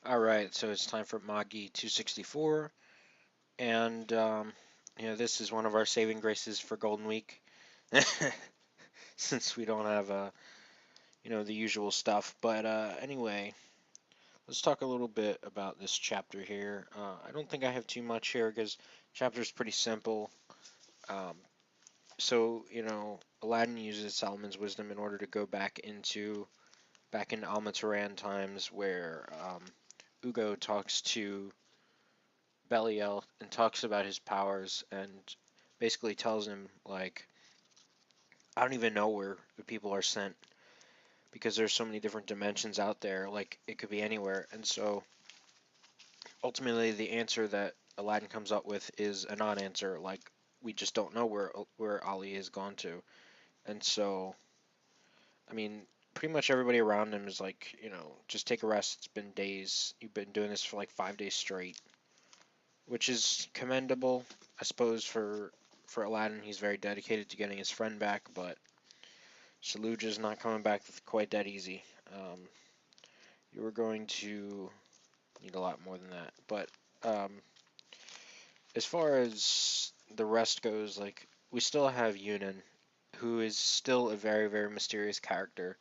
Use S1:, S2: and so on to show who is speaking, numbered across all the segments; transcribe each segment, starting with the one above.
S1: Alright, so it's time for Magi 264, and this is one of our saving graces for Golden Week, since we don't have the usual stuff. But anyway, let's talk a little bit about this chapter here. I don't think I have too much here because chapter is pretty simple. Um, Aladdin uses Solomon's wisdom in order to go back in Almataran times where Ugo talks to Belial and talks about his powers and basically tells him, like, I don't even know where the people are sent because there's so many different dimensions out there. Like, it could be anywhere. And so ultimately the answer that Aladdin comes up with is a non-answer. Like, we just don't know where Ali has gone to. And so, I mean, pretty much everybody around him is like, just take a rest. It's been days. You've been doing this for like 5 days straight, which is commendable, I suppose, for Aladdin. He's very dedicated to getting his friend back, but Shaluja's not coming back quite that easy. You are going to need a lot more than that. But um, as far as the rest goes, like, we still have Yunan, who is still a very, very mysterious character,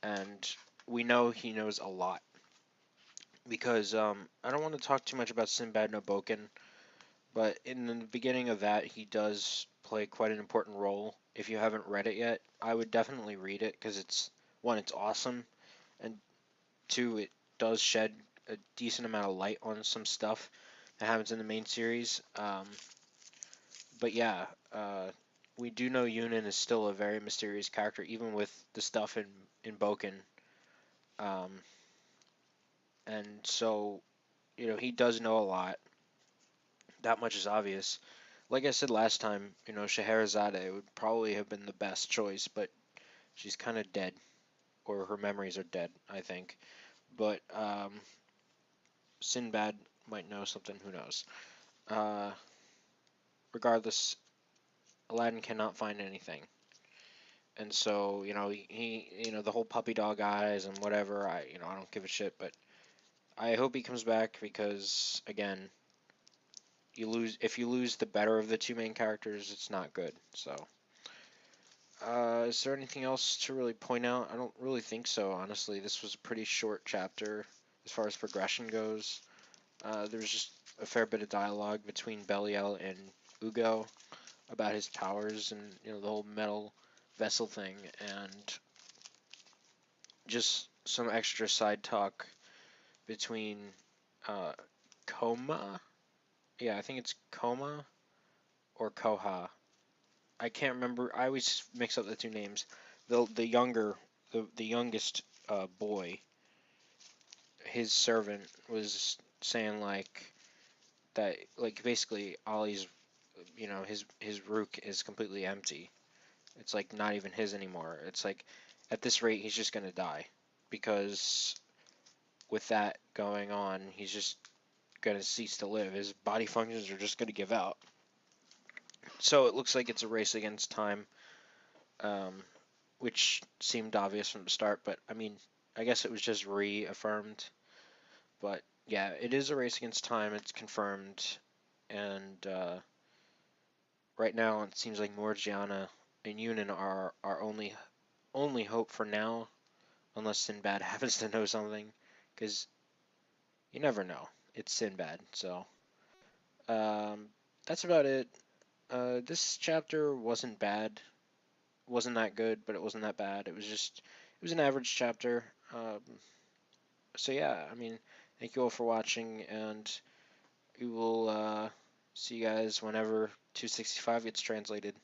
S1: and we know he knows a lot. Because I don't want to talk too much about Sinbad no Boken, but in the beginning of that, he does play quite an important role. If you haven't read it yet, I would definitely read it because one, it's awesome, and two, it does shed a decent amount of light on some stuff that happens in the main series. But yeah, we do know Yunan is still a very mysterious character, even with the stuff in Boken. Um, and so, he does know a lot. That much is obvious. Like I said last time, Scheherazade would probably have been the best choice, but she's kind of dead, or her memories are dead, I think. But Sinbad might know something. Who knows? Uh, Regardless, Aladdin cannot find anything, and so the whole puppy dog eyes and whatever. I don't give a shit, but I hope he comes back because again, if you lose the better of the two main characters, it's not good. So. Is there anything else to really point out? I don't really think so, honestly. This was a pretty short chapter as far as progression goes. There's just a fair bit of dialogue between Belial and Ugo about his powers and the whole metal vessel thing, and just some extra side talk between uh, Koma. Yeah, I think it's Koma or Koha. I can't remember. I always mix up the two names. The youngest boy, his servant was saying like that, like basically Ollie's, his rook is completely empty. It's like not even his anymore. It's like at this rate he's just gonna die because with that going on, he's just gonna cease to live. His body functions are just gonna give out. So it looks like it's a race against time. Um, which seemed obvious from the start, but I mean, I guess it was just reaffirmed. But yeah, it is a race against time. It's confirmed, and right now it seems like Morgiana and Yunan are our only hope for now, unless Sinbad happens to know something, because you never know. It's Sinbad, so um, that's about it. This chapter wasn't bad, wasn't that good, but it wasn't that bad. It was an average chapter. So yeah, I mean, thank you all for watching, and we will see you guys whenever 265 gets translated.